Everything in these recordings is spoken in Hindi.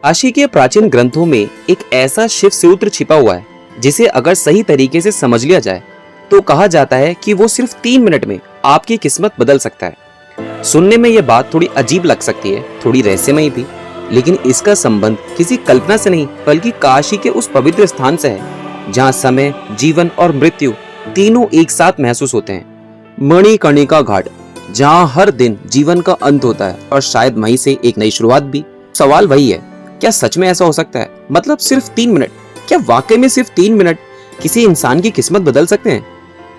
काशी के प्राचीन ग्रंथों में एक ऐसा शिव सूत्र छिपा हुआ है जिसे अगर सही तरीके से समझ लिया जाए तो कहा जाता है कि वो सिर्फ 3 मिनट में आपकी किस्मत बदल सकता है। सुनने में ये बात थोड़ी अजीब लग सकती है, थोड़ी रहस्यमयी भी, लेकिन इसका संबंध किसी कल्पना से नहीं बल्कि काशी के उस पवित्र स्थान से है जहाँ समय, जीवन और मृत्यु तीनों एक साथ महसूस होते हैं। मणिकर्णिका घाट, जहाँ हर दिन जीवन का अंत होता है और शायद वहीं से एक नई शुरुआत भी। सवाल वही है, क्या सच में ऐसा हो सकता है? मतलब सिर्फ 3 मिनट, क्या वाकई में सिर्फ 3 मिनट किसी इंसान की किस्मत बदल सकते हैं?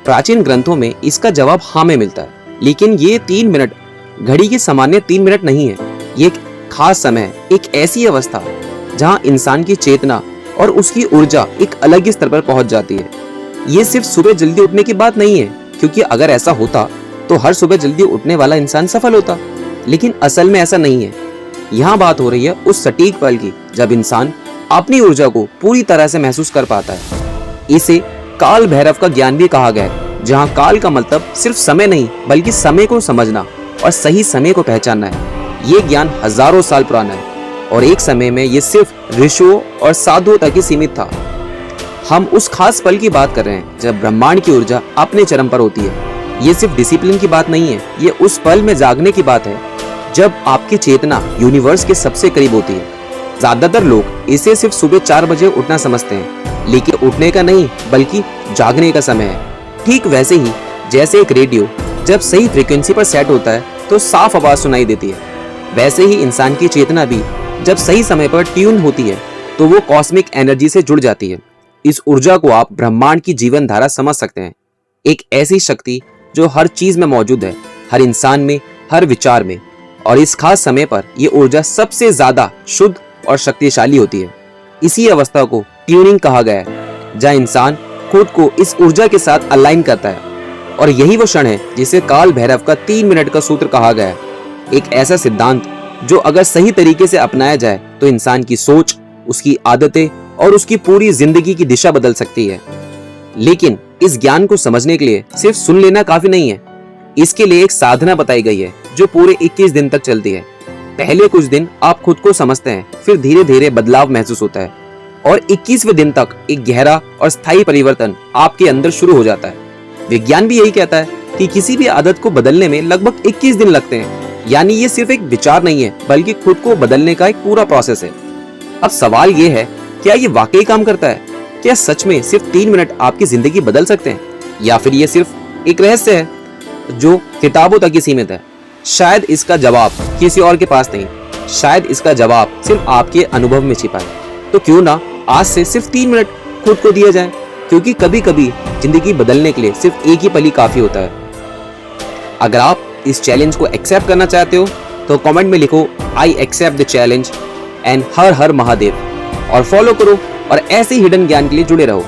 प्राचीन ग्रंथों में इसका जवाब हाँ में मिलता है, लेकिन ये 3 मिनट घड़ी के सामान्य 3 मिनट नहीं है। ये एक खास समय है, एक ऐसी अवस्था जहाँ इंसान की चेतना और उसकी ऊर्जा एक अलग ही स्तर पर पहुंच जाती है। ये सिर्फ सुबह जल्दी उठने की बात नहीं है, क्योंकि अगर ऐसा होता तो हर सुबह जल्दी उठने वाला इंसान सफल होता, लेकिन असल में ऐसा नहीं है। यहाँ बात हो रही है उस सटीक पल की जब इंसान अपनी ऊर्जा को पूरी तरह से महसूस कर पाता है। इसे काल भैरव का ज्ञान भी कहा गया है, जहाँ काल का मतलब सिर्फ समय नहीं बल्कि समय को समझना और सही समय को पहचानना है। ये ज्ञान हजारों साल पुराना है और एक समय में ये सिर्फ ऋषियों और साधुओं तक ही सीमित था। हम उस खास पल की बात कर रहे हैं जब ब्रह्मांड की ऊर्जा अपने चरम पर होती है। ये सिर्फ डिसिप्लिन की बात नहीं है, ये उस पल में जागने की बात है जब आपकी चेतना यूनिवर्स के सबसे करीब होती है। ज्यादातर लोग इसे सिर्फ सुबह 4 बजे उठना समझते हैं, लेकिन उठने का नहीं बल्कि जागने का समय है। ठीक वैसे ही जैसे एक रेडियो जब सही फ्रीक्वेंसी पर सेट होता है तो साफ आवाज सुनाई देती है, वैसे ही इंसान की चेतना भी जब सही समय पर ट्यून होती है तो वो कॉस्मिक एनर्जी से जुड़ जाती है। इस ऊर्जा को आप ब्रह्मांड की जीवन धारा समझ सकते हैं, एक ऐसी शक्ति जो हर चीज में मौजूद है, हर इंसान में, हर विचार में, और इस खास समय पर यह ऊर्जा सबसे ज्यादा शुद्ध और शक्तिशाली होती है। इसी अवस्था को ट्यूनिंग कहा गया है, जहाँ इंसान खुद को इस ऊर्जा के साथ अलाइन करता है, और यही वो क्षण है जिसे काल भैरव का 3 मिनट का सूत्र कहा गया है। एक ऐसा सिद्धांत जो अगर सही तरीके से अपनाया जाए तो इंसान की सोच, उसकी आदतें और उसकी पूरी जिंदगी की दिशा बदल सकती है। लेकिन इस ज्ञान को समझने के लिए सिर्फ सुन लेना काफी नहीं है, इसके लिए एक साधना बताई गई है जो पूरे 21 दिन तक चलती है। पहले कुछ दिन आप खुद को समझते हैं, फिर धीरे धीरे बदलाव महसूस होता है और 21वें दिन तक एक गहरा और स्थायी परिवर्तन आपके अंदर शुरू हो जाता है। विज्ञान भी यही कहता है कि किसी भी आदत को बदलने में लगभग 21 दिन लगते हैं, यानी ये सिर्फ एक विचार नहीं है बल्कि खुद को बदलने का एक पूरा प्रोसेस है। अब सवाल ये है, क्या ये वाकई काम करता है? क्या सच में सिर्फ 3 मिनट आपकी जिंदगी बदल सकते हैं, या फिर ये सिर्फ एक रहस्य है जो किताबों तक ही सीमित है? शायद इसका जवाब किसी और के पास नहीं, शायद इसका जवाब सिर्फ आपके अनुभव में छिपा है। तो क्यों ना आज से सिर्फ 3 मिनट खुद को दिया जाए, क्योंकि कभी कभी जिंदगी बदलने के लिए सिर्फ एक ही पल ही काफी होता है। अगर आप इस चैलेंज को एक्सेप्ट करना चाहते हो तो कमेंट में लिखो I accept the challenge and हर हर महादेव, और फॉलो करो और ऐसे हिडन ज्ञान के लिए जुड़े रहो।